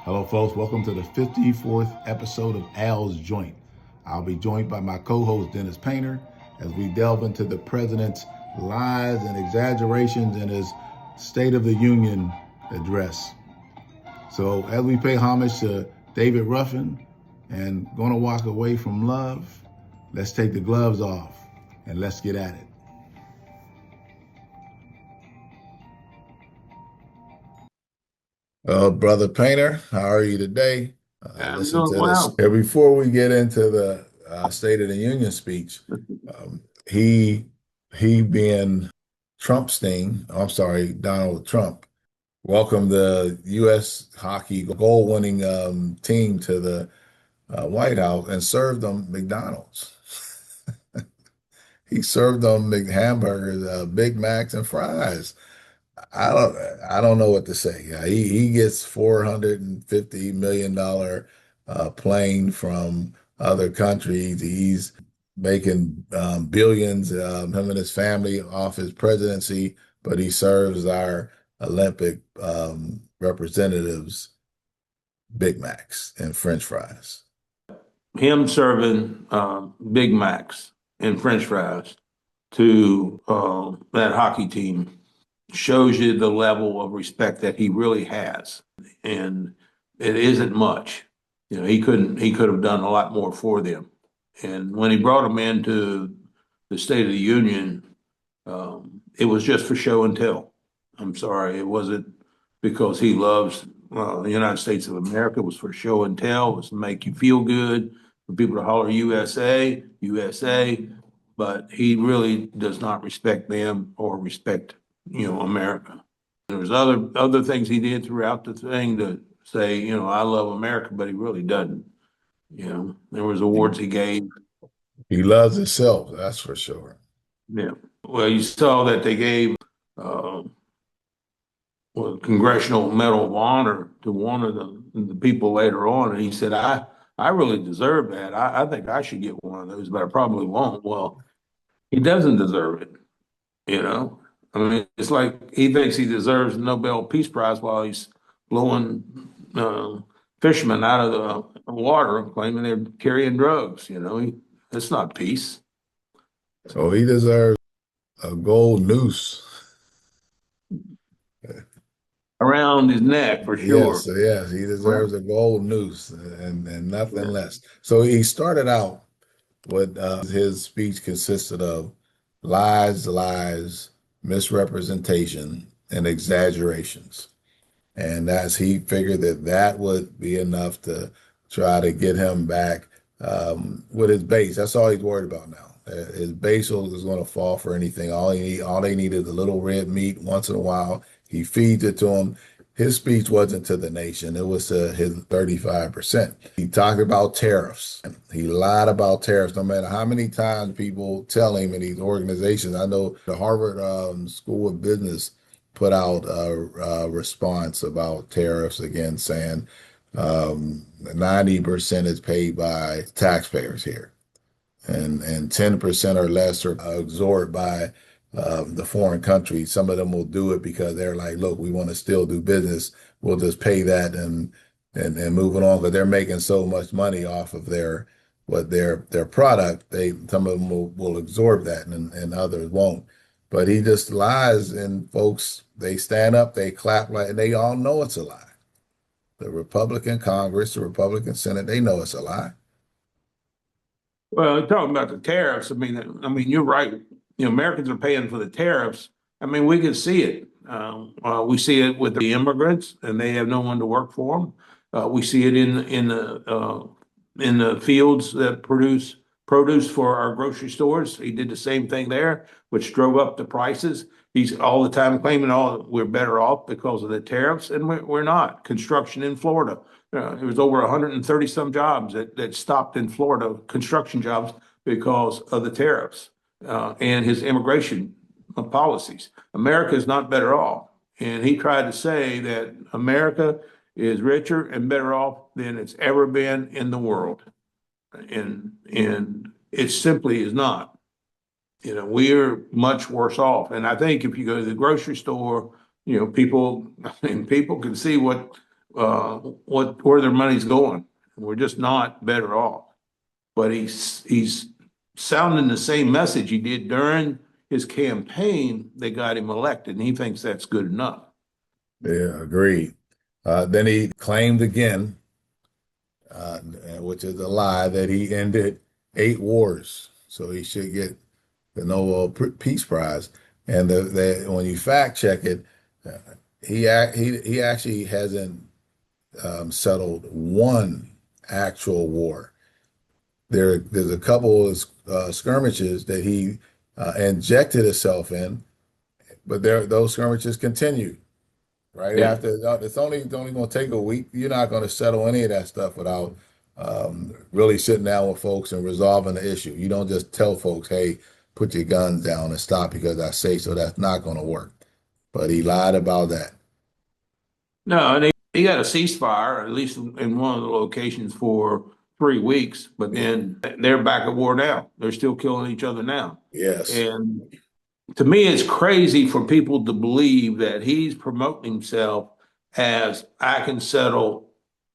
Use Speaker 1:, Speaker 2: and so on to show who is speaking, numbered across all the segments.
Speaker 1: Hello, folks. Welcome to the 54th episode of Al's Joint. I'll be joined by my co host, Dennis Painter, as we delve into the president's lies and exaggerations in his State of the Union address. So, as we pay homage to David Ruffin and Gonna Walk Away from Love, let's take the gloves off and let's get at it. Brother Painter, how are you today?
Speaker 2: I'm
Speaker 1: Listen
Speaker 2: doing
Speaker 1: to this.
Speaker 2: well.
Speaker 1: Before we get into the State of the Union speech, he being Donald Trump, welcomed the U.S. hockey goal-winning team to the White House and served them McDonald's. He served them hamburgers, Big Macs, and fries. I don't know what to say. He gets $450 million plane from other countries. He's making billions, him and his family, off his presidency, but he serves our Olympic representatives Big Macs and French fries.
Speaker 2: Him serving Big Macs and French fries to that hockey team shows you the level of respect that he really has, and it isn't much. You know, he could have done a lot more for them. And when he brought them into the State of the Union, it was just for show and tell. I'm sorry, it wasn't because he loves the United States of America. It was for show and tell. It was to make you feel good, for people to holler USA, USA. But he really does not respect them or respect, America. There was other things he did throughout the thing to say, I love America, but he really doesn't. There was awards he gave.
Speaker 1: He loves himself, that's for sure.
Speaker 2: Yeah. Well, you saw that they gave uh, Congressional Medal of Honor to one of the people later on, and he said, I really deserve that. I think I should get one of those, but I probably won't. Well, he doesn't deserve it, you know? I mean, it's like he thinks he deserves the Nobel Peace Prize while he's blowing fishermen out of the water, claiming they're carrying drugs, It's not peace.
Speaker 1: So he deserves a gold noose.
Speaker 2: Around his neck, for sure.
Speaker 1: Yes, he deserves a gold noose and nothing less. So he started out with his speech consisted of lies, misrepresentation, and exaggerations. And as he figured that would be enough to try to get him back with his base. That's all he's worried about now. His base is going to fall for anything. All they need is a little red meat once in a while. He feeds it to them. His speech wasn't to the nation. It was to his 35%. He talked about tariffs. He lied about tariffs. No matter how many times people tell him in these organizations. I know the Harvard School of Business put out a response about tariffs again, saying 90% is paid by taxpayers here, and 10% or less are absorbed by the foreign countries. Some of them will do it because they're like, look, we want to still do business. We'll just pay that and move it on, because they're making so much money off of their product. Some of them will absorb that and others won't. But he just lies, and folks, they stand up, they clap, like, and they all know it's a lie. The Republican Congress, the Republican Senate, they know it's a lie.
Speaker 2: Well, talking about the tariffs, you're right. Americans are paying for the tariffs. I mean, we can see it. We see it with the immigrants, and they have no one to work for them. We see it in the fields that produce produce for our grocery stores. He did the same thing there, which drove up the prices. He's all the time claiming, we're better off because of the tariffs, and we're not. Construction in Florida. There was over 130 some jobs that stopped in Florida, construction jobs, because of the tariffs and his immigration policies. America is not better off. And he tried to say that America is richer and better off than it's ever been in the world. And it simply is not. We're much worse off. And I think if you go to the grocery store, people can see what where their money's going. We're just not better off. But he's sounding the same message he did during his campaign that got him elected, and he thinks that's good enough.
Speaker 1: Yeah, agreed. Then he claimed again, uh, which is a lie, that he ended 8 wars. So he should get the Nobel Peace Prize. And when you fact check it, uh, he actually hasn't settled one actual war. There's a couple of skirmishes that he injected himself in, but those skirmishes continue. Right
Speaker 2: Yeah.
Speaker 1: after it's only going to take a week. You're not going to settle any of that stuff without really sitting down with folks and resolving the issue. You don't just tell folks, "Hey, put your guns down and stop because I say so." That's not going to work. But he lied about that.
Speaker 2: No, and he got a ceasefire, at least in one of the locations, for 3 weeks, but then they're back at war now. They're still killing each other now.
Speaker 1: Yes.
Speaker 2: And to me, it's crazy for people to believe that he's promoting himself as I can settle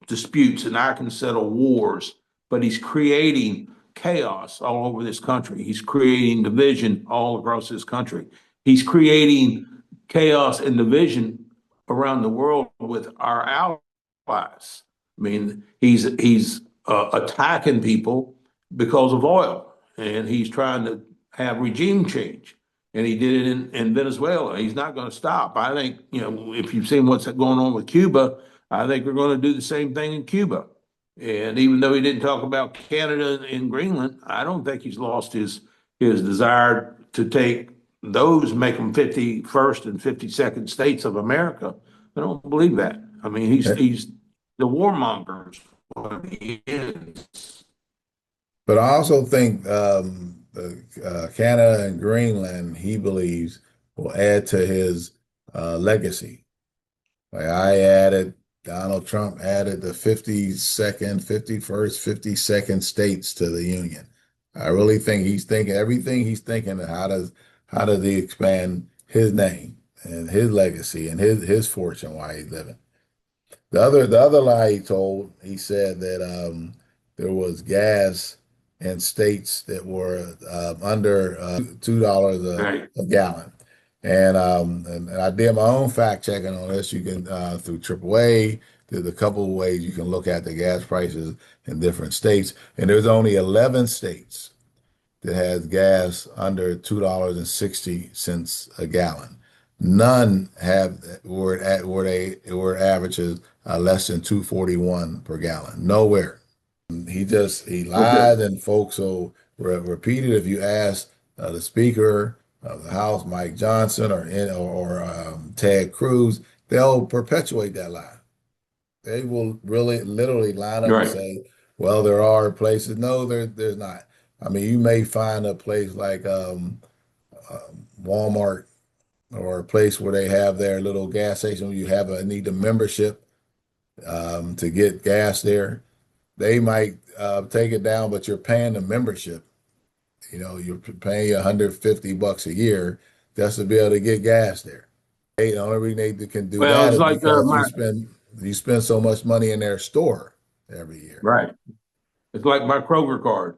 Speaker 2: disputes and I can settle wars, but he's creating chaos all over this country. He's creating division all across this country. He's creating chaos and division around the world with our allies. I mean, he's attacking people because of oil, and he's trying to have regime change. And he did it in Venezuela. He's not going to stop. I think, if you've seen what's going on with Cuba, I think we're going to do the same thing in Cuba. And even though he didn't talk about Canada and Greenland, I don't think he's lost his desire to take those, make them 51st and 52nd states of America. I don't believe that. I mean, he's the warmonger is what he is.
Speaker 1: But I also think Canada and Greenland, he believes, will add to his legacy. Like Donald Trump added the 52nd, 51st, 52nd states to the Union. I really think he's thinking everything he's thinking of how does he expand his name and his legacy and his fortune while he's living. The other lie he told, he said that there was gas in states that were under $2
Speaker 2: Right.
Speaker 1: a gallon. And I did my own fact checking on this. You can through AAA. There's a couple of ways you can look at the gas prices in different states, and there's only 11 states that has gas under $2.60 a gallon. None have where averages less than 241 per gallon. Nowhere. He lied, and folks will repeat it. If you ask the Speaker of the House, Mike Johnson, or Ted Cruz, they'll perpetuate that lie. They will really literally line up and
Speaker 2: Right.
Speaker 1: say, "Well, there are places." No, there's not. I mean, you may find a place like Walmart or a place where they have their little gas station where need a membership to get gas there. They might take it down, but you're paying the membership. You're paying $150 a year just to be able to get gas there. The only reason they can do
Speaker 2: Well,
Speaker 1: that
Speaker 2: it's
Speaker 1: is
Speaker 2: like
Speaker 1: because you spend so much money in their store every year.
Speaker 2: right. It's like my Kroger card.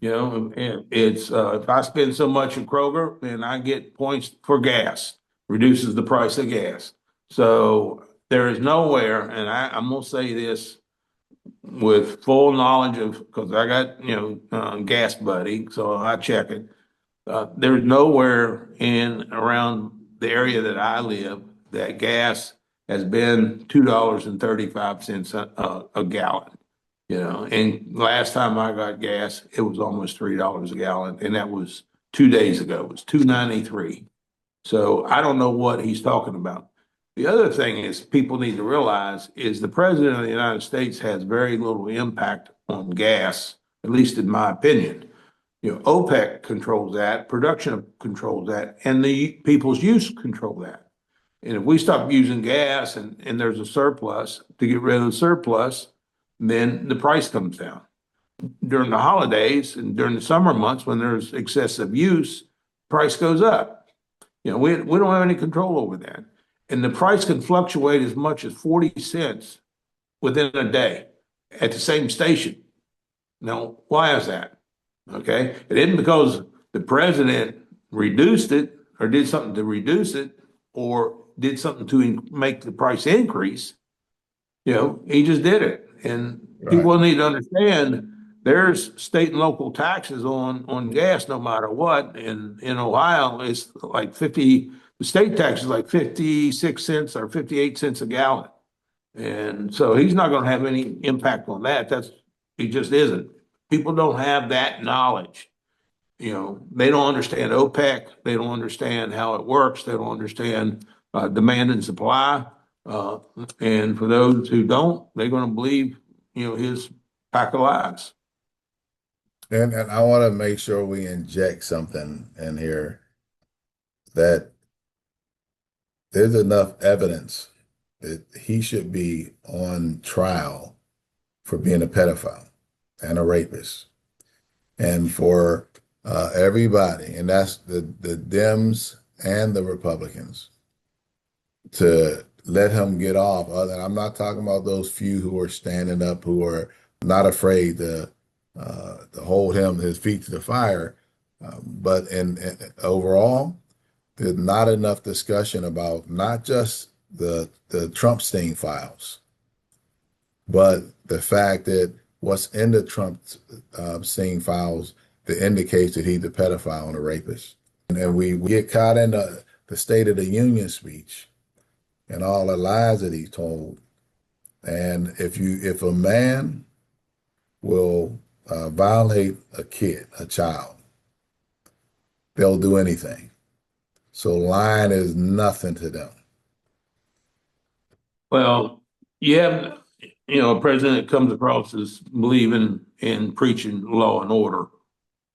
Speaker 2: And it's if I spend so much at Kroger, then I get points for gas, reduces the price of gas. So there is nowhere, and I'm gonna say this with full knowledge of, because I got Gas Buddy, so I check it. There's nowhere in around the area that I live that gas has been $2.35 a gallon. And last time I got gas, it was almost $3 a gallon, and that was 2 days ago. It was $2.93. So I don't know what he's talking about. The other thing is people need to realize is the president of the United States has very little impact on gas, at least in my opinion. OPEC controls that, production controls that, and the people's use control that. And if we stop using gas and there's a surplus, to get rid of the surplus, then the price comes down. During the holidays and during the summer months when there's excessive use, price goes up. We don't have any control over that. And the price can fluctuate as much as 40 cents within a day at the same station. Now, why is that? Okay, it isn't because the president reduced it or did something to reduce it or did something to make the price increase. He just did it. And
Speaker 1: Right.
Speaker 2: people need to understand there's state and local taxes on gas no matter what. In Ohio, it's like the state tax is like 56 cents or 58 cents a gallon. And so he's not going to have any impact on that. He just isn't. People don't have that knowledge. They don't understand OPEC. They don't understand how it works. They don't understand demand and supply. And for those who don't, they're going to believe, his pack of lies.
Speaker 1: And I want to make sure we inject something in here that there's enough evidence that he should be on trial for being a pedophile and a rapist. And for everybody, and that's the Dems and the Republicans, to let him get off. I'm not talking about those few who are standing up, who are not afraid to hold his feet to the fire. But in overall, there's not enough discussion about not just the Trumpstein files, but the fact that what's in the Trumpstein files that indicates that he's a pedophile and a rapist. And we get caught in the State of the Union speech and all the lies that he told. And if a man will violate a child, they'll do anything. So lying is nothing to them.
Speaker 2: Well, you have, a president that comes across as believing in preaching law and order,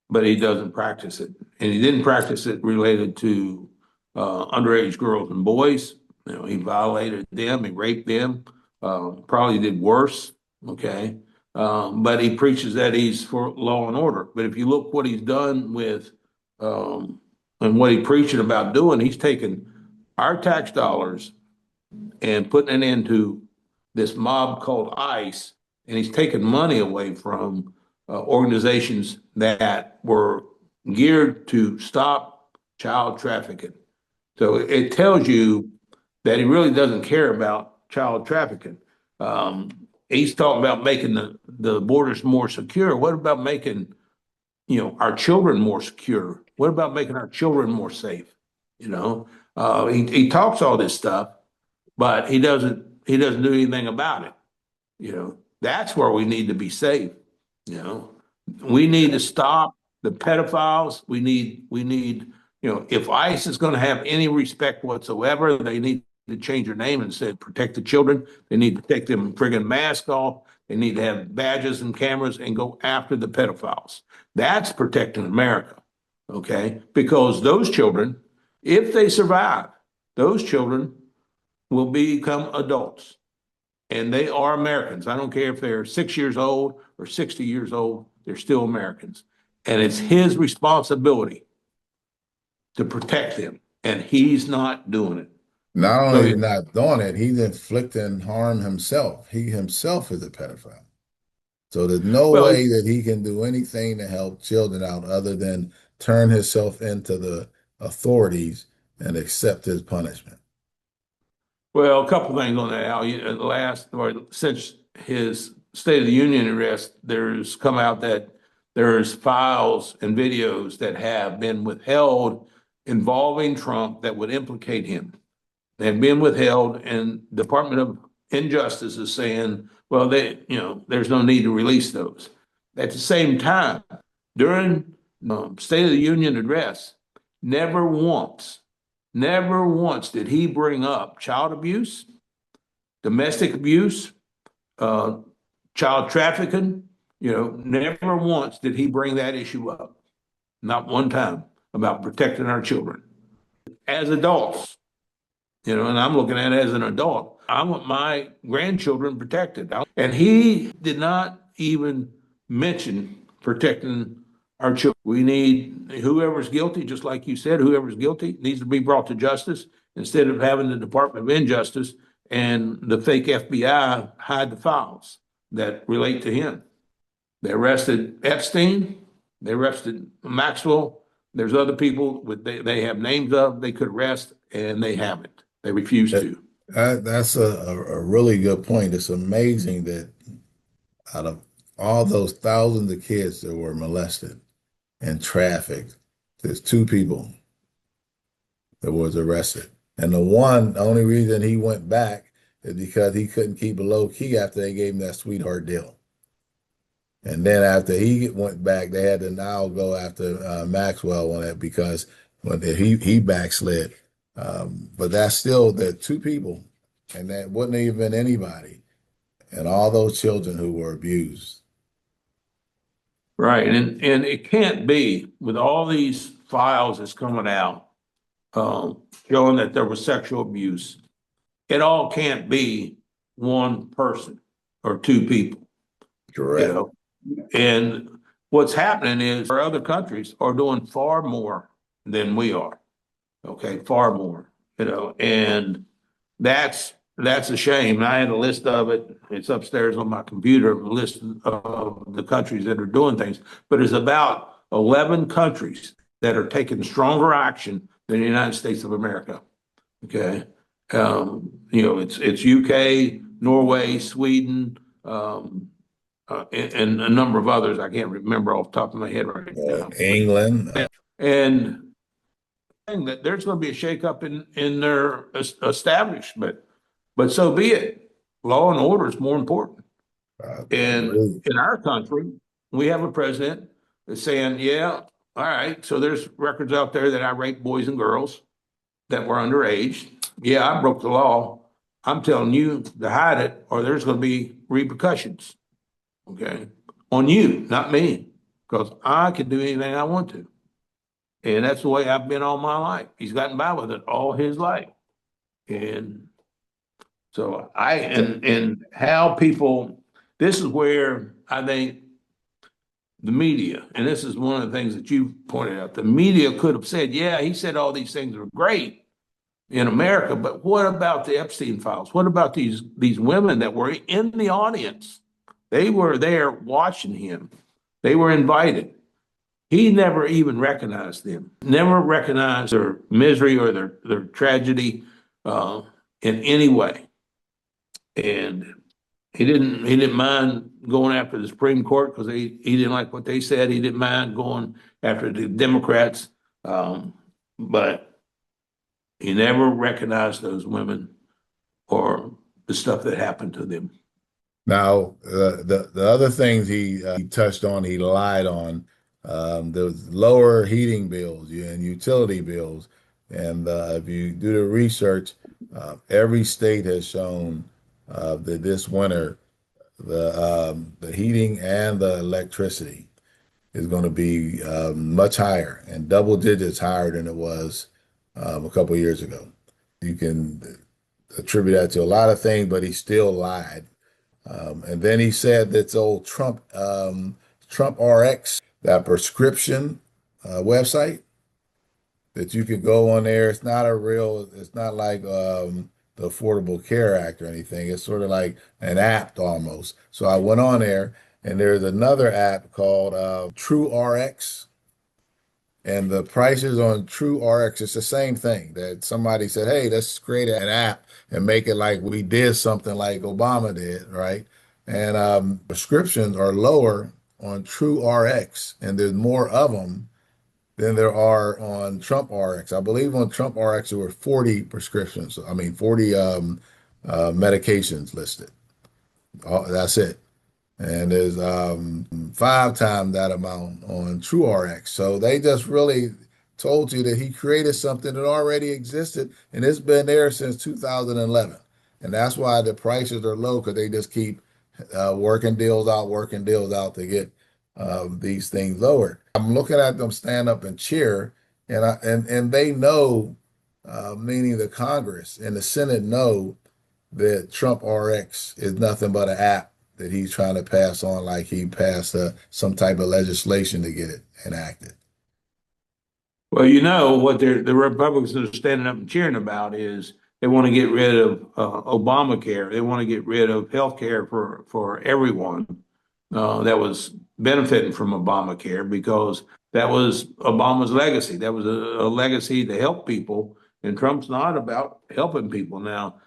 Speaker 2: but he doesn't practice it. And he didn't practice it related to underage girls and boys. He violated them, he raped them, probably did worse, okay? But he preaches that he's for law and order. But if you look what he's done with and what he's preaching about doing, he's taken our tax dollars and putting it into this mob called ICE, and he's taken money away from organizations that were geared to stop child trafficking. So it tells you that he really doesn't care about child trafficking. He's talking about making the borders more secure. What about making, our children more secure? What about making our children more safe? He talks all this stuff, but he doesn't do anything about it. That's where we need to be safe. We need to stop the pedophiles. We need, if ICE is going to have any respect whatsoever, they need to change their name and say protect the children. They need to take them friggin' mask off. They need to have badges and cameras and go after the pedophiles. That's protecting America, okay? Because those children, if they survive, those children will become adults. And they are Americans. I don't care if they're 6 years old or 60 years old, they're still Americans. And it's his responsibility to protect them. And he's not doing it.
Speaker 1: Not only is he not doing it, he's inflicting harm himself. He himself is a pedophile. So there's no way that he can do anything to help children out other than turn himself into the authorities and accept his punishment.
Speaker 2: Well, a couple things on that, Al. Since his State of the Union address, there's come out that there's files and videos that have been withheld involving Trump that would implicate him. They've been withheld, and the Department of Injustice is saying, well, there's no need to release those. At the same time, during State of the Union address, never once did he bring up child abuse, domestic abuse, child trafficking. Never once did he bring that issue up. Not one time about protecting our children. As adults, and I'm looking at it as an adult, I want my grandchildren protected. And he did not even mention protecting our children. We need whoever's guilty, just like you said, whoever's guilty needs to be brought to justice instead of having the Department of Injustice and the fake FBI hide the files that relate to him. They arrested Epstein, they arrested Maxwell. There's other people they have names of they could arrest, and they haven't. They refuse to.
Speaker 1: That's a really good point. It's amazing that out of all those thousands of kids that were molested and trafficked, there's two people that was arrested. And the only reason he went back is because he couldn't keep it low key after they gave him that sweetheart deal. And then after he went back, they had to now go after Maxwell on that because when he backslid. But that's still the two people, and that wouldn't have been anybody, and all those children who were abused.
Speaker 2: Right. And it can't be with all these files that's coming out, showing that there was sexual abuse. It all can't be one person or two people,
Speaker 1: Correct.
Speaker 2: you know. And what's happening is our other countries are doing far more than we are. Okay, far more, you know, and that's a shame. I had a list of it. It's upstairs on my computer, a list of the countries that are doing things, but it's about 11 countries that are taking stronger action than the United States of America. Okay. You know, it's UK, Norway, Sweden, and a number of others I can't remember off the top of my head right now.
Speaker 1: England.
Speaker 2: And that there's going to be a shakeup in their establishment, but so be it. Law and order is more important. And in our country, we have a president that's saying, yeah, all right, so there's records out there that I raped boys and girls that were underage. Yeah, I broke the law. I'm telling you to hide it, or there's going to be repercussions, okay, on you, not me, because I can do anything I want to. And that's the way I've been all my life. He's gotten by with it all his life. And so and how people, this is where I think the media, and this is one of the things that you pointed out, the media could have said, yeah, he said all these things are great in America, but what about the Epstein files? What about these women that were in the audience? They were there watching him. They were invited. He never even recognized them, never recognized their misery or their tragedy in any way. And he didn't mind going after the Supreme Court because he didn't like what they said. He didn't mind going after the Democrats, but he never recognized those women or the stuff that happened to them.
Speaker 1: Now, the other things he touched on, he lied on. There was lower heating bills and utility bills. And if you do the research, every state has shown that this winter, the heating and the electricity is going to be much higher and double digits higher than it was a couple of years ago. You can attribute that to a lot of things, but he still lied. And then he said that's old Trump RX, that prescription website that you could go on there. It's not like the Affordable Care Act or anything. It's sort of like an app almost. So I went on there, and there's another app called True RX. And the prices on True RX, it's the same thing that somebody said, hey, let's create an app and make it like we did something like Obama did, right? And prescriptions are lower on True RX, and there's more of them than there are on Trump RX. I believe on Trump RX there were 40 prescriptions. I mean, 40 medications listed. That's it. And there's 5 times that amount on True RX. So they just really told you that he created something that already existed, and it's been there since 2011. And that's why the prices are low, because they just keep working deals out to get these things lowered. I'm looking at them stand up and cheer, and they know, meaning the Congress and the Senate know that Trump RX is nothing but an app that he's trying to pass on, like he passed some type of legislation to get it enacted.
Speaker 2: Well, you know what the Republicans are standing up and cheering about is They want to get rid of Obamacare. They want to get rid of health care for everyone that was benefiting from Obamacare because that was Obama's legacy. That was a legacy to help people. And Trump's not about helping people. Now,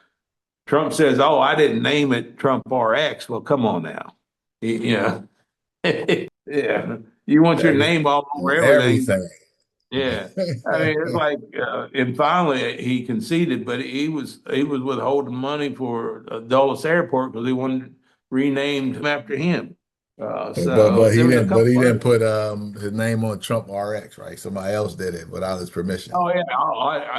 Speaker 2: Trump says, "Oh, I didn't name it Trump RX." Well, come on now. You yeah. You want your name all over everything.
Speaker 1: Everything.
Speaker 2: Yeah. I mean, it's like, and finally he conceded, but he was withholding money for Dulles Airport because he wanted renamed after him. So
Speaker 1: But he
Speaker 2: there was a
Speaker 1: didn't. But
Speaker 2: couple
Speaker 1: he didn't
Speaker 2: other.
Speaker 1: put his name on Trump RX, right? Somebody else did it without his permission.
Speaker 2: Oh yeah,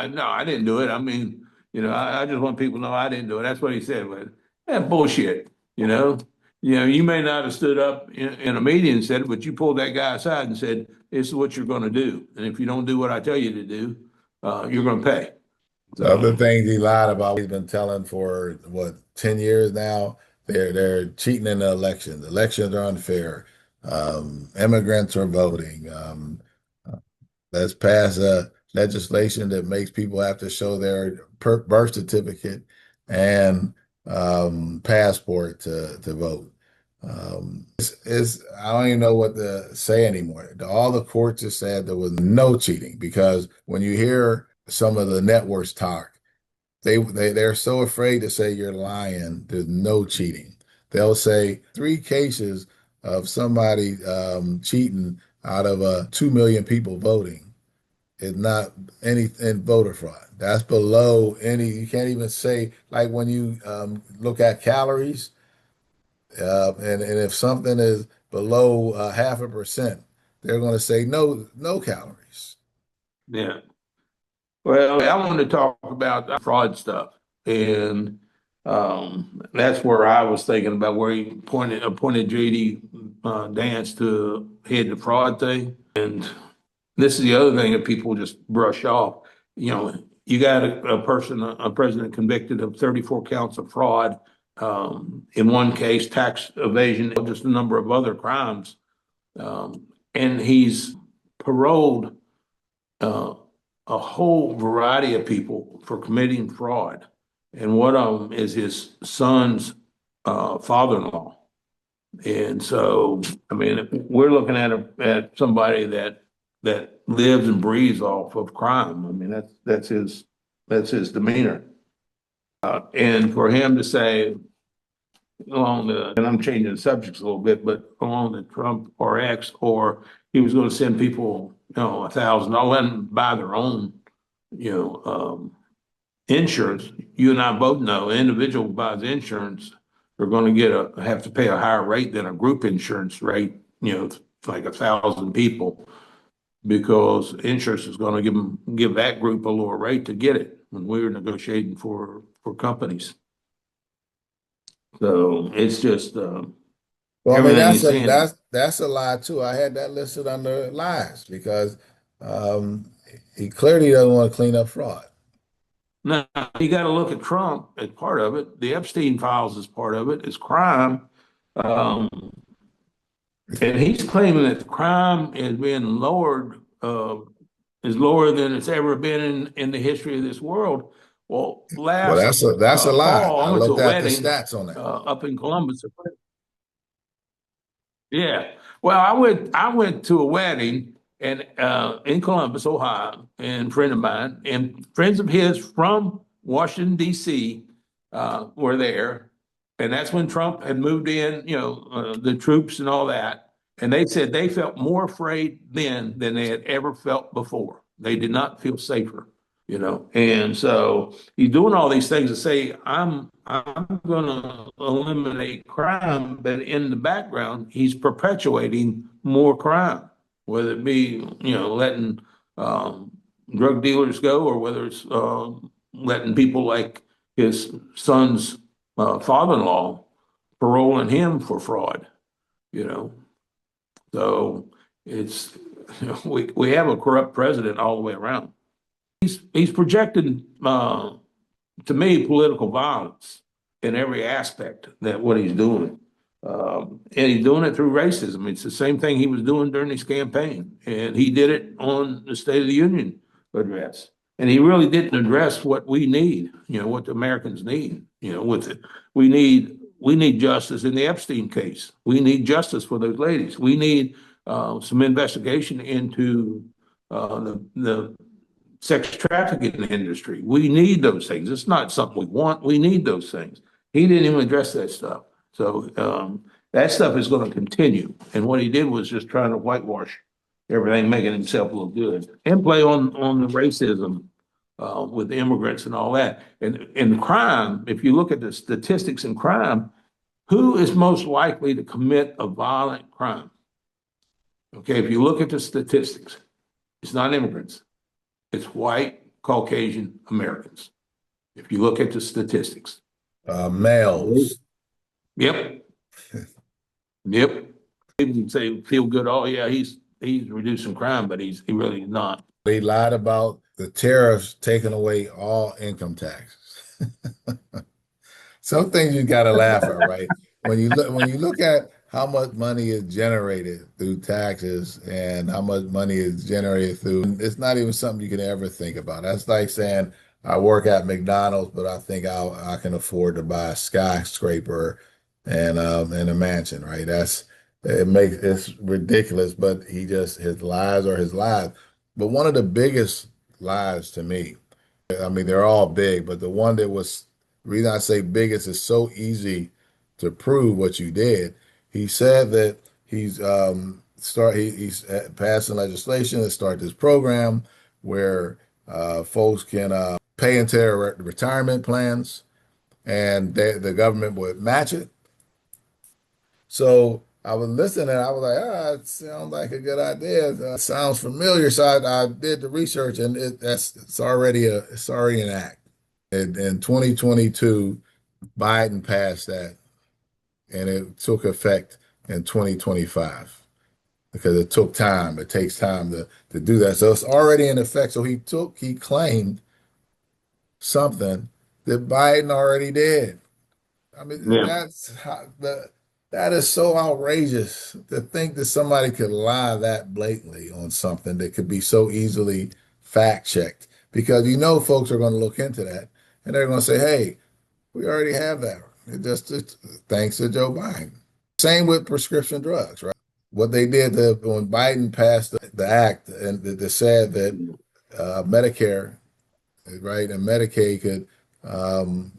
Speaker 2: no, I didn't do it. I mean, I just want people to know I didn't do it. That's what he said. But that bullshit. You know, you may not have stood up in a meeting and said it, but you pulled that guy aside and said, "This is what you're going to do, and if you don't do what I tell you to do, you're going to pay."
Speaker 1: The other
Speaker 2: So
Speaker 1: things he lied about, he's been telling for what 10 years now. They're cheating in the elections. Elections are unfair. Immigrants are voting. Let's pass a legislation that makes people have to show their birth certificate and passport to vote. I don't even know what to say anymore. All the courts have said there was no cheating because when you hear some of the networks talk, they're so afraid to say you're lying. There's no cheating. They'll say 3 cases of somebody cheating out of 2 million people voting is not any in voter fraud. That's below any. You can't even say like when you look at calories, and if something is below 0.5%, they're going to say no calories.
Speaker 2: yeah. Well, I want to talk about fraud stuff, and that's where I was thinking about where he appointed JD Dance to head the fraud thing. And this is the other thing that people just brush off. You got a president convicted of 34 counts of fraud. In one case, tax evasion, just a number of other crimes, and he's paroled. Uh, a whole variety of people for committing fraud. And one of them is his son's father-in-law. And so, I mean, we're looking at somebody that lives and breathes off of crime. I mean, that's his demeanor. And for him to say and I'm changing the subjects a little bit, but along the Trump RX, or he was going to send people, $1,000 and buy their own, you know, insurance. You and I both know an individual who buys insurance are going to have to pay a higher rate than a group insurance rate, like 1,000 people, because insurance is going to give that group a lower rate to get it when we were negotiating for companies. So it's just
Speaker 1: Well, I mean
Speaker 2: everything he's saying.
Speaker 1: that's a lie too. I had that listed under lies because um, he clearly doesn't want to clean up fraud.
Speaker 2: Now, you got to look at Trump as part of it. The Epstein files is part of it. It's crime. Um, and he's claiming that the crime is being lowered, is lower than it's ever been in the history of this world. Well,
Speaker 1: Well,
Speaker 2: last
Speaker 1: that's a lie.
Speaker 2: fall,
Speaker 1: I
Speaker 2: I went to
Speaker 1: looked
Speaker 2: a
Speaker 1: at the
Speaker 2: wedding
Speaker 1: stats on that.
Speaker 2: up in Columbus. Yeah. Well, I went to a wedding and in Columbus, Ohio, and a friend of mine and friends of his from Washington, D.C. Were there. And that's when Trump had moved in, the troops and all that. And they said they felt more afraid then than they had ever felt before. They did not feel safer. And so he's doing all these things to say, I'm gonna eliminate crime, but in the background, he's perpetuating more crime, whether it be, letting drug dealers go, or whether it's letting people like his son's father-in-law paroling him for fraud, you know. So it's we have a corrupt president all the way around. He's projecting, to me, political violence in every aspect that what he's doing. And he's doing it through racism. It's the same thing he was doing during his campaign. And he did it on the State of the Union address. And he really didn't address what we need, what the Americans need, with it. We need justice in the Epstein case. We need justice for those ladies. We need some investigation into the sex trafficking industry. We need those things. It's not something we want. We need those things. He didn't even address that stuff. So that stuff is going to continue. And what he did was just trying to whitewash everything, making himself look good and play on the racism with the immigrants and all that. And in crime, if you look at the statistics in crime, who is most likely to commit a violent crime? Okay, if you look at the statistics, it's not immigrants, it's white, Caucasian Americans. If you look at the statistics.
Speaker 1: Males.
Speaker 2: Yep. Yep. People can say, feel good, oh yeah, he's reducing crime, but he really not.
Speaker 1: They lied about the tariffs taking away all income taxes. Some things you got to laugh at, right? When you look at how much money is generated through taxes and how much money is generated through, it's not even something you can ever think about. That's like saying I work at McDonald's, but I think I can afford to buy a skyscraper and a mansion, right? It's ridiculous, but his lies are his lies. But one of the biggest lies to me, I mean, they're all big, but the one that was, the reason I say biggest is so easy to prove what you did. He said that he's passing legislation to start this program where folks can pay into their retirement plans, and the government would match it. So I was listening, and I was like, it sounds like a good idea. It sounds familiar. So I did the research, and it's already an act. In 2022, Biden passed that, and it took effect in 2025 because it took time. It takes time to do that. So it's already in effect. So he claimed something that Biden already did. I mean,
Speaker 2: Yeah.
Speaker 1: that is so outrageous to think that somebody could lie that blatantly on something that could be so easily fact checked. Because folks are going to look into that and they're going to say, hey, we already have that. It's thanks to Joe Biden. Same with prescription drugs, right? What they did when Biden passed the act and they said that Medicare, right, and Medicaid could um,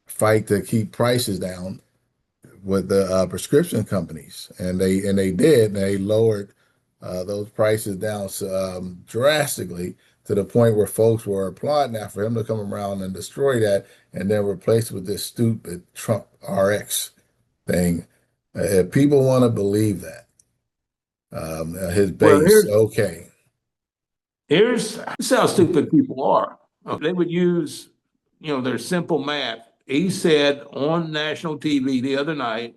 Speaker 1: fight to keep prices down with the prescription companies, and they did. And they lowered those prices down drastically to the point where folks were applauding that for him to come around and destroy that, and then replace it with this stupid Trump RX thing. If people want to believe that, his
Speaker 2: Well,
Speaker 1: base, okay.
Speaker 2: here's how stupid people are. They would use, their simple math. He said on national TV the other night,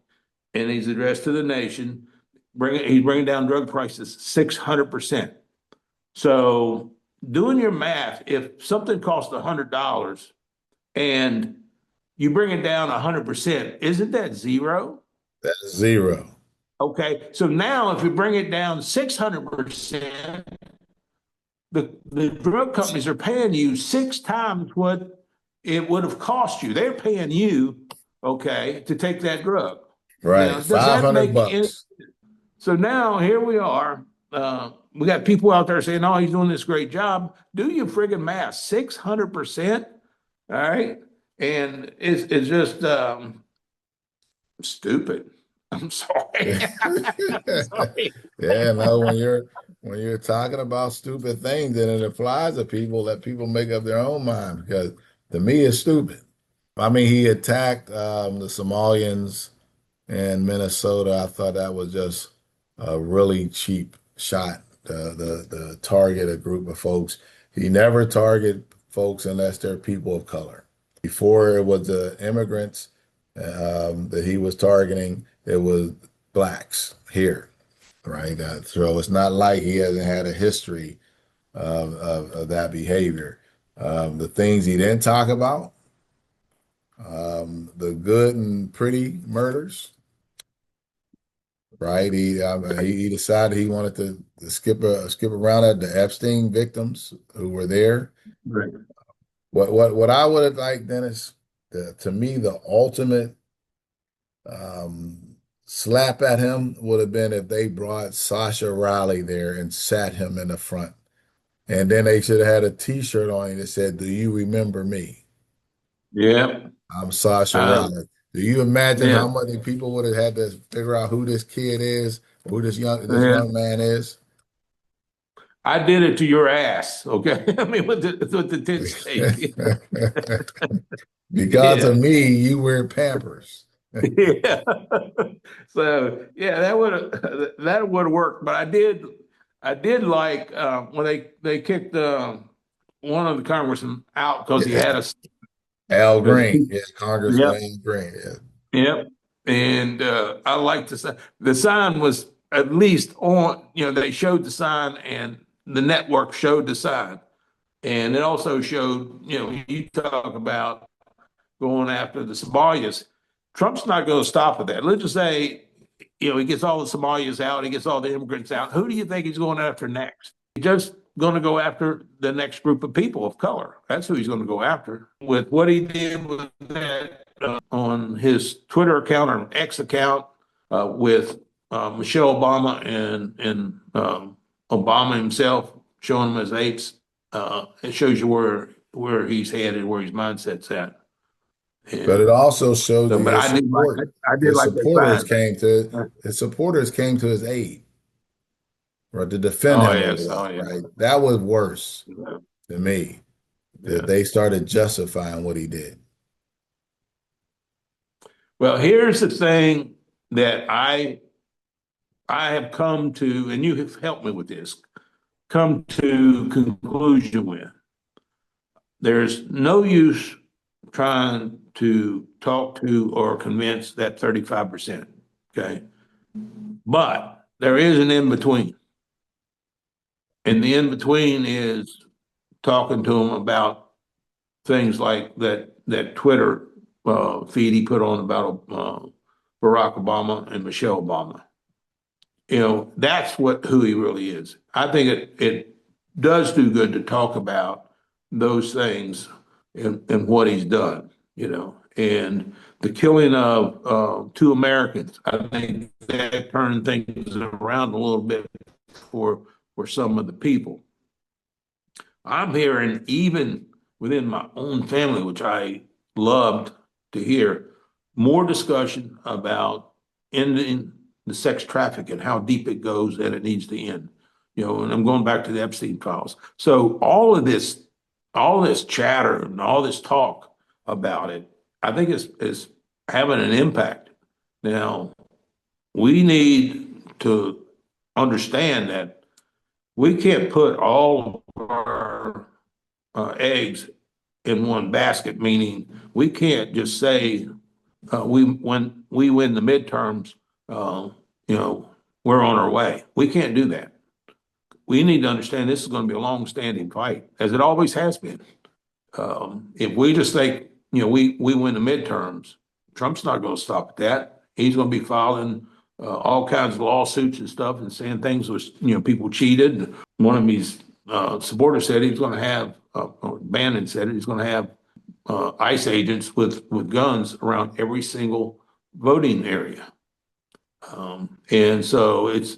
Speaker 2: in his address to the nation, he's bringing down drug prices 600%. So doing your math, if something costs $100 and you bring it down 100%, isn't that zero?
Speaker 1: That's zero.
Speaker 2: Okay, so now if you bring it down 600%, the drug companies are paying you 6 times what it would have cost you. They're paying you, okay, to take that drug.
Speaker 1: Right.
Speaker 2: Now, does that
Speaker 1: 500
Speaker 2: make any?
Speaker 1: bucks.
Speaker 2: So now here we are. We got people out there saying, "Oh, he's doing this great job." Do your friggin' math, 600%. All right, and it's just stupid. I'm sorry. I'm sorry.
Speaker 1: Yeah, no, when you're talking about stupid things and it applies to people, let people make up their own mind because to me it's stupid. I mean, he attacked the Somalians in Minnesota. I thought that was just a really cheap shot. The target a group of folks. He never target folks unless they're people of color. Before it was the immigrants that he was targeting, it was blacks here, right? So it's not like he hasn't had a history of that behavior. The things he didn't talk about, the good and pretty murders, right? He decided he wanted to skip around at the Epstein victims who were there.
Speaker 2: Right.
Speaker 1: What I would have liked, Dennis, to me, the ultimate slap at him would have been if they brought Sasha Riley there and sat him in the front. And then they should have had a T-shirt on it that said, "Do you remember me?
Speaker 2: Yeah.
Speaker 1: I'm Sasha
Speaker 2: Uh,
Speaker 1: Riley." Do you imagine
Speaker 2: yeah.
Speaker 1: how many people would have had to figure out who this kid is, who this
Speaker 2: Yeah.
Speaker 1: young man is?
Speaker 2: I did it to your ass. Okay. I mean, with the tent stake.
Speaker 1: Because of
Speaker 2: Yeah.
Speaker 1: me, you wear Pampers.
Speaker 2: Yeah. So yeah, that would have worked. But I did like when they kicked one of the congressmen out because he
Speaker 1: Yeah.
Speaker 2: had a
Speaker 1: Al
Speaker 2: because
Speaker 1: Green, yeah, Congressman
Speaker 2: yep,
Speaker 1: Al Green, yeah.
Speaker 2: yep. And I like the sign. The sign was at least on, they showed the sign and the network showed the sign. And it also showed, you talk about going after the Somalians. Trump's not going to stop at that. Let's just say, he gets all the Somalians out, he gets all the immigrants out. Who do you think he's going after next? He's just going to go after the next group of people of color. That's who he's going to go after. With what he did with that on his Twitter account or X account with Michelle Obama and Obama himself showing him as apes, it shows you where he's headed, where his mindset's at.
Speaker 1: But it
Speaker 2: And
Speaker 1: also showed
Speaker 2: so,
Speaker 1: you
Speaker 2: but
Speaker 1: his support.
Speaker 2: I did like that
Speaker 1: His supporters came to his aid, or to defend
Speaker 2: Oh
Speaker 1: him over
Speaker 2: yes,
Speaker 1: that,
Speaker 2: oh yeah.
Speaker 1: right? That was worse
Speaker 2: Yeah.
Speaker 1: to me, that
Speaker 2: Yeah.
Speaker 1: they started justifying what he did.
Speaker 2: Well, here's the thing that I have come to, and you have helped me with this, come to conclusion with. There's no use trying to talk to or convince that 35%. Okay. But there is an in between. And the in between is talking to them about things like that Twitter feed he put on about Barack Obama and Michelle Obama. That's who he really is. I think it does do good to talk about those things and what he's done, and the killing of two Americans. I think that turned things around a little bit for some of the people. I'm hearing even within my own family, which I loved to hear, more discussion about ending the sex traffic and how deep it goes and it needs to end. And I'm going back to the Epstein files. So all this chatter and all this talk about it, I think is having an impact. Now, we need to understand that we can't put all of our eggs in one basket, meaning we can't just say when we win the midterms, uh, you know, we're on our way. We can't do that. We need to understand this is going to be a long-standing fight, as it always has been. If we just think, we win the midterms, Trump's not going to stop at that. He's going to be filing all kinds of lawsuits and stuff and saying things was, people cheated. One of his supporters said he was going to have, or Bannon said it, he's going to have ICE agents with guns around every single voting area. And so it's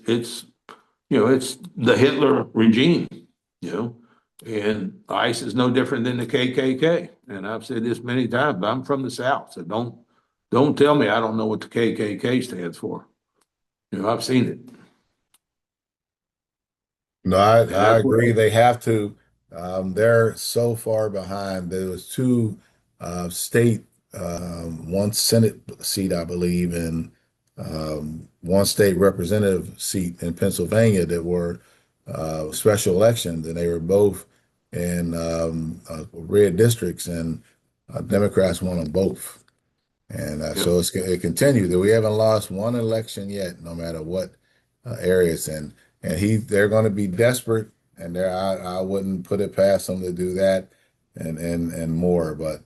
Speaker 2: the Hitler regime, you know, and ICE is no different than the KKK. And I've said this many times, but I'm from the South, so don't tell me I don't know what the KKK stands for. I've seen it.
Speaker 1: No,
Speaker 2: And
Speaker 1: I
Speaker 2: that's what
Speaker 1: agree. They have to. They're so far behind. There was two state, one Senate seat, I believe, and one state representative seat in Pennsylvania that were special elections, and they were both in red districts, and Democrats won them both. And
Speaker 2: yeah.
Speaker 1: so it continued that we haven't lost one election yet, no matter what area it's in. And they're going to be desperate, and I wouldn't put it past them to do that and more. But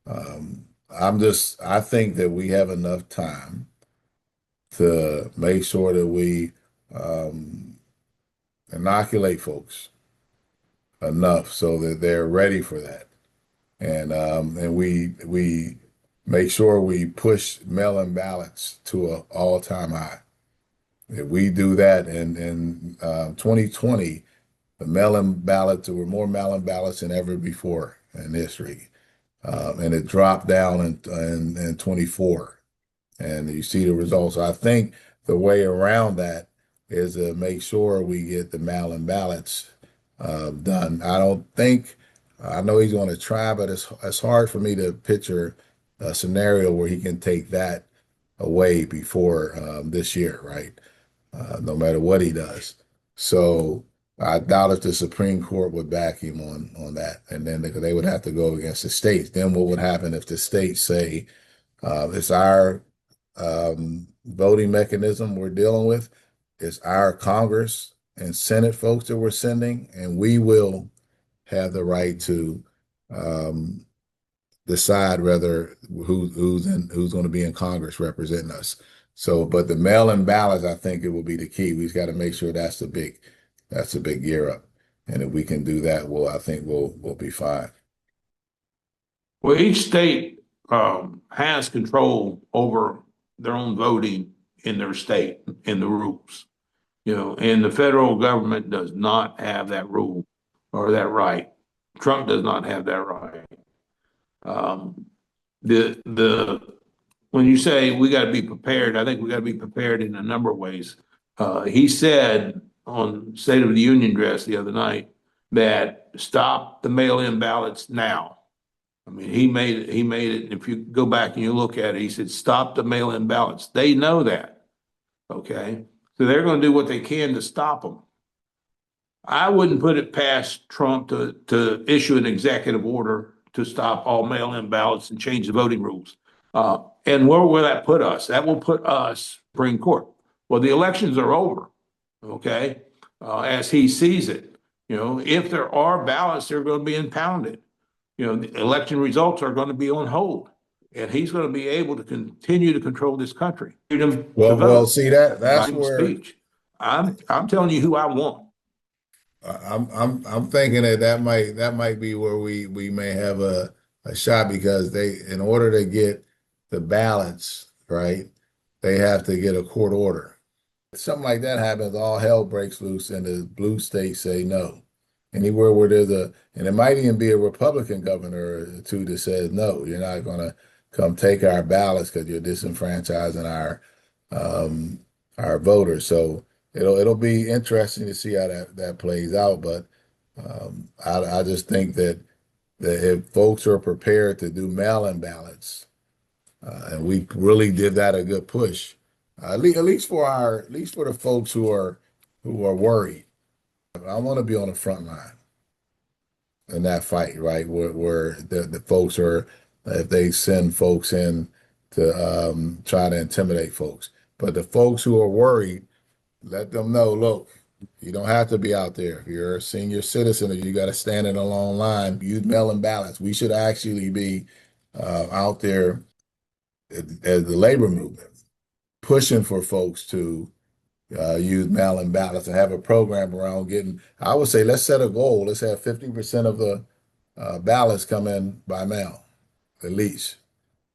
Speaker 1: I think that we have enough time to make sure that we um, inoculate folks enough so that they're ready for that. And we make sure we push mail-in ballots to an all-time high. If we do that in 2020, the mail-in ballots, there were more mail-in ballots than ever before in history. And it dropped down in 24. And you see the results. I think the way around that is to make sure we get the mail-in ballots done. I don't think, I know he's going to try, but it's hard for me to picture a scenario where he can take that away before this year, right? No matter what he does. So I doubt if the Supreme Court would back him on that, and then they would have to go against the states. Then what would happen if the states say it's our voting mechanism we're dealing with, it's our Congress and Senate folks that we're sending, and we will have the right to um, decide whether who's going to be in Congress representing us. So, but the mail-in ballots, I think it will be the key. We've got to make sure that's a big gear up. And if we can do that, I think we'll be fine.
Speaker 2: Well, each state has control over their own voting in their state in the rules. And the federal government does not have that rule or that right. Trump does not have that right. The when you say we got to be prepared, I think we got to be prepared in a number of ways. He said on State of the Union address the other night that stop the mail-in ballots now. I mean, he made it. If you go back and you look at it, he said, stop the mail-in ballots. They know that. Okay. So they're going to do what they can to stop them. I wouldn't put it past Trump to issue an executive order to stop all mail-in ballots and change the voting rules. And where will that put us? That will put us Supreme Court. Well, the elections are over. Okay. As he sees it, if there are ballots, they're going to be impounded. The election results are going to be on hold, and he's going to be able to continue to control this country. Freedom to vote.
Speaker 1: See that's where
Speaker 2: speech. I'm telling you who I want.
Speaker 1: I'm thinking that might be where we may have a shot, because in order to get the ballots right, they have to get a court order. If something like that happens, all hell breaks loose, and the blue states say no. Anywhere where and it might even be a Republican governor or two that says, no, you're not going to come take our ballots because you're disenfranchising our voters. So it'll be interesting to see how that plays out. But I just think that if folks are prepared to do mail-in ballots, and we really give that a good push, at least for the folks who are worried. I want to be on the front line in that fight, right? Where the folks are, if they send folks in to try to intimidate folks. But the folks who are worried, let them know, look, you don't have to be out there. If you're a senior citizen, you got to stand in a long line, use mail-in ballots. We should actually be out there as the labor movement, pushing for folks to use mail-in ballots and have a program around getting, I would say, let's set a goal. Let's have 50% of the ballots come in by mail, at least.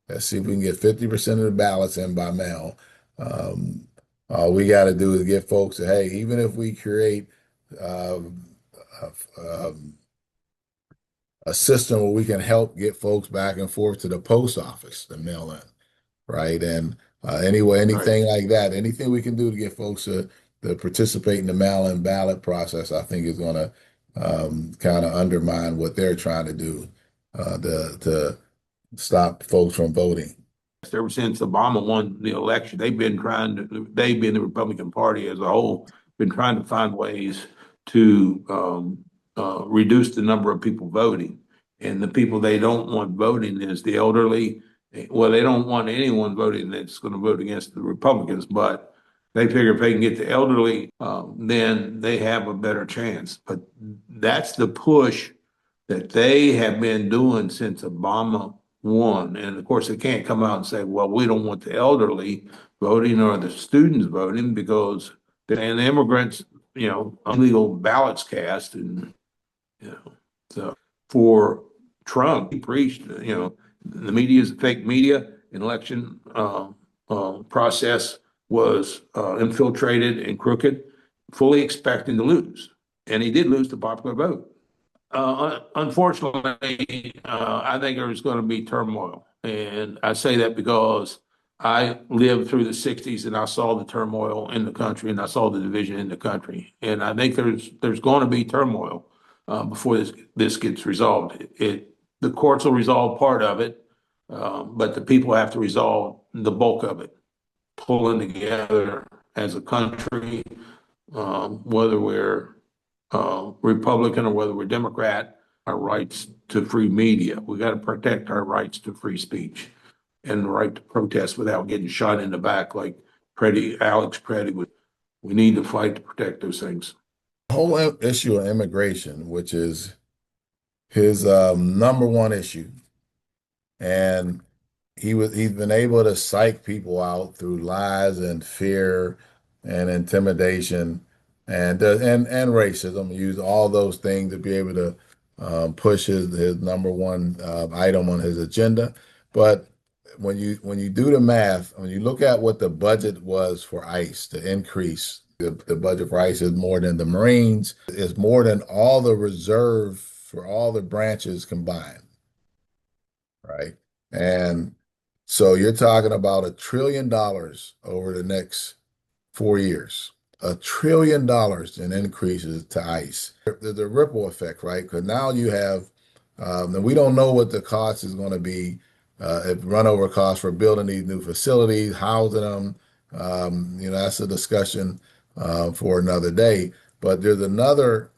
Speaker 1: Let's see if we can get 50% of the ballots in by mail. All we got to do is get folks to, hey, even if we create a system where we can help get folks back and forth to the post office to mail in, right? And anything like that, anything we can do to get folks to participate in the mail-in ballot process, I think is going to kind of undermine what they're trying to do to stop folks from voting.
Speaker 2: Ever since Obama won the election, they've been the Republican Party as a whole, been trying to find ways to reduce the number of people voting. And the people they don't want voting is the elderly. Well, they don't want anyone voting that's going to vote against the Republicans, but they figure if they can get the elderly, then they have a better chance. But that's the push that they have been doing since Obama won. And of course, they can't come out and say, well, we don't want the elderly voting or the students voting because the immigrants, illegal ballots cast and, so for Trump, he preached, the media is a fake media, election, process was, infiltrated and crooked, fully expecting to lose. And he did lose the popular vote. Unfortunately, I think there's going to be turmoil. And I say that because I lived through the 60s and I saw the turmoil in the country and I saw the division in the country. And I think there's going to be turmoil before this gets resolved. The courts will resolve part of it, but the people have to resolve the bulk of it, pulling together as a country, whether we're Republican or whether we're Democrat, our rights to free media. We got to protect our rights to free speech and the right to protest without getting shot in the back like Alex Preddy would. We need to fight to protect those things.
Speaker 1: The whole issue of immigration, which is his number one issue, and he's been able to psych people out through lies and fear and intimidation and racism. Use all those things to be able to push his number one item on his agenda. But when you do the math, when you look at what the budget was for ICE, the increase, the budget for ICE is more than the Marines, is more than all the reserve for all the branches combined, right? And so you're talking about $1 trillion over the next 4 years. $1 trillion in increases to ICE. There's a ripple effect, right? Because now you have, and we don't know what the cost is going to be, if run over costs for building these new facilities, housing them. That's a discussion for another day. But there's another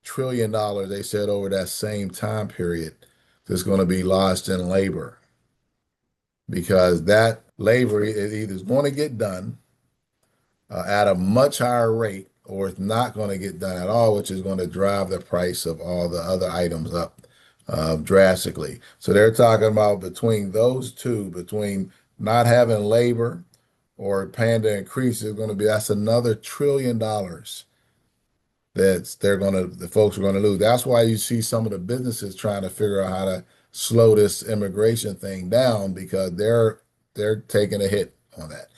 Speaker 1: $1 trillion, they said, over that same time period that's going to be lost in labor, because that labor is either going to get done at a much higher rate or it's not going to get done at all, which is going to drive the price of all the other items up drastically. So they're talking about between those two, between not having labor or paying the increase, that's another $1 trillion the folks are going to lose. That's why you see some of the businesses trying to figure out how to slow this immigration thing down, because they're taking a hit on that.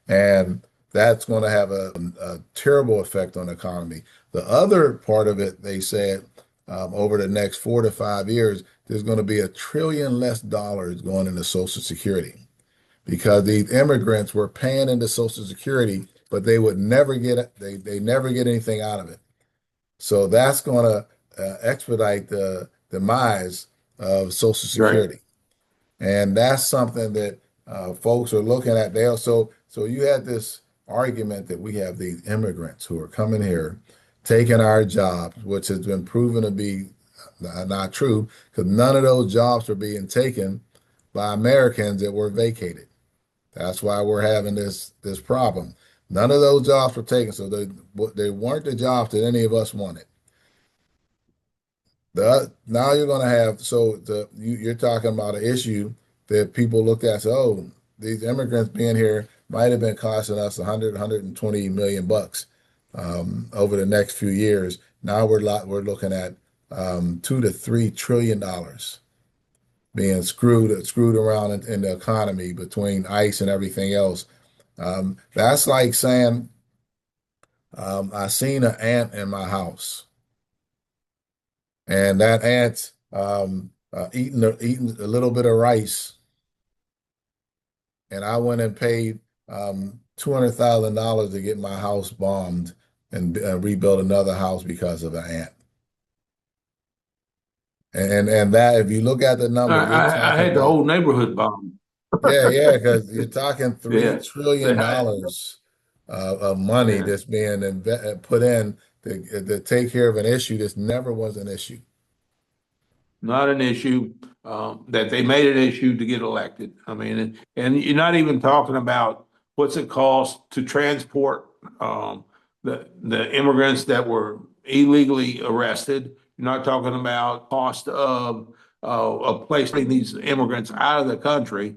Speaker 1: And that's going to have a terrible effect on the economy. The other part of it, they said, over the next 4 to 5 years, there's going to be $1 trillion less dollars going into Social Security, because these immigrants were paying into Social Security, but they would never get they never get anything out of it. So that's going to expedite the demise of Social Security. Right. And that's something that folks are looking at. They also, so you had this argument that we have these immigrants who are coming here, taking our jobs, which has been proven to be not true, because none of those jobs are being taken by Americans that were vacated. That's why we're having this problem. None of those jobs were taken, so they weren't the jobs that any of us wanted. Now you're going to have, you're talking about an issue that people look at, so, these immigrants being here might have been costing us 120 million bucks over the next few years. Now we're looking at $2 to $3 trillion being screwed around in the economy between ICE and everything else. That's like saying, I seen an ant in my house, and that ant's eating a little bit of rice, and I went and paid $200,000 to get my house bombed and rebuild another house because of an ant. And that, if you look at the number,
Speaker 2: I had the whole neighborhood bombed.
Speaker 1: Yeah, because you're talking $3 trillion of money that's being put in to take care of an issue that never was an issue.
Speaker 2: Not an issue that they made an issue to get elected. I mean, and you're not even talking about what's it cost to transport the immigrants that were illegally arrested. You're not talking about cost of a place to bring these immigrants out of the country.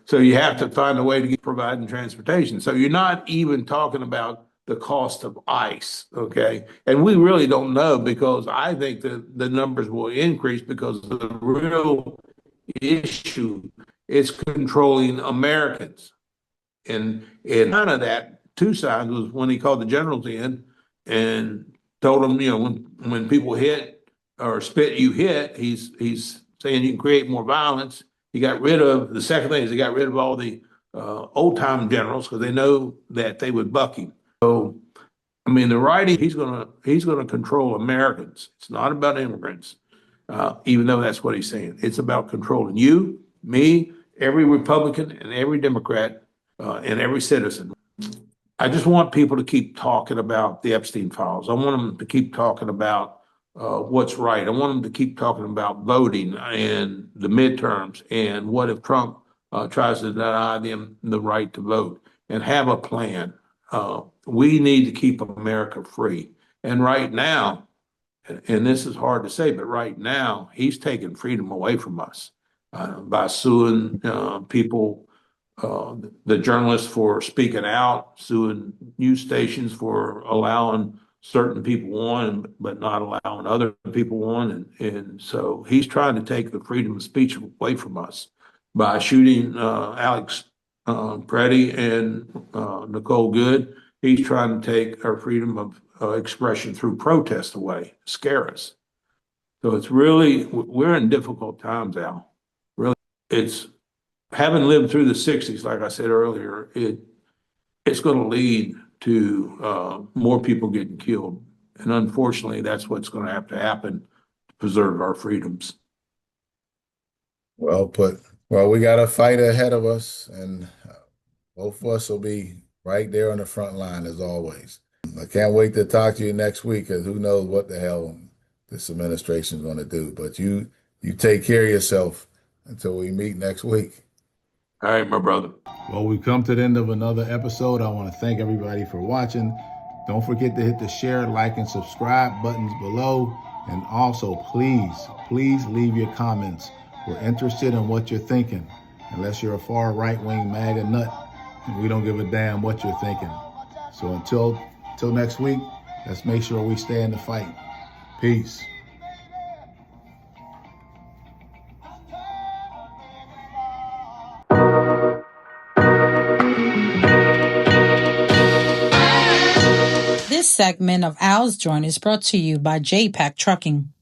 Speaker 2: So you have to find a way to get providing transportation. So you're not even talking about the cost of ICE, okay? And we really don't know, because I think that the numbers will increase, because the real issue is controlling Americans. And none of that, two sides, was when he called the generals in and told them, when people hit or spit, you hit. He's saying you can create more violence. The second thing is he got rid of all the old time generals, because they know that they would buck him. So, I mean, the writing, he's gonna control Americans. It's not about immigrants, even though that's what he's saying. It's about controlling you, me, every Republican, and every Democrat, and every citizen. I just want people to keep talking about the Epstein files. I want them to keep talking about what's right. I want them to keep talking about voting and the midterms, and what if Trump tries to deny them the right to vote, and have a plan. We need to keep America free. And right now, and this is hard to say, but right now, he's taking freedom away from us by suing people, the journalists for speaking out, suing news stations for allowing certain people on, but not allowing other people on. And so he's trying to take the freedom of speech away from us by shooting Alex Preddy and Nicole Good. He's trying to take our freedom of expression through protest away, scare us. So we're in difficult times, Al. Really, it's having lived through the 60s, like I said earlier, it's going to lead to more people getting killed. And unfortunately, that's what's going to have to happen to preserve our freedoms.
Speaker 1: Well put. Well, we got a fight ahead of us, and both of us will be right there on the front line as always. I can't wait to talk to you next week, because who knows what the hell this administration is going to do. But you take care of yourself until we meet next week.
Speaker 2: All right, my brother.
Speaker 1: Well, we've come to the end of another episode. I want to thank everybody for watching. Don't forget to hit the share, like, and subscribe buttons below. And also, please leave your comments. We're interested in what you're thinking. Unless you're a far right-wing MAGA nut, we don't give a damn what you're thinking. So until next week, let's make sure we stay in the fight. Peace.
Speaker 3: This segment of Al's Joint is brought to you by J-Pack Trucking.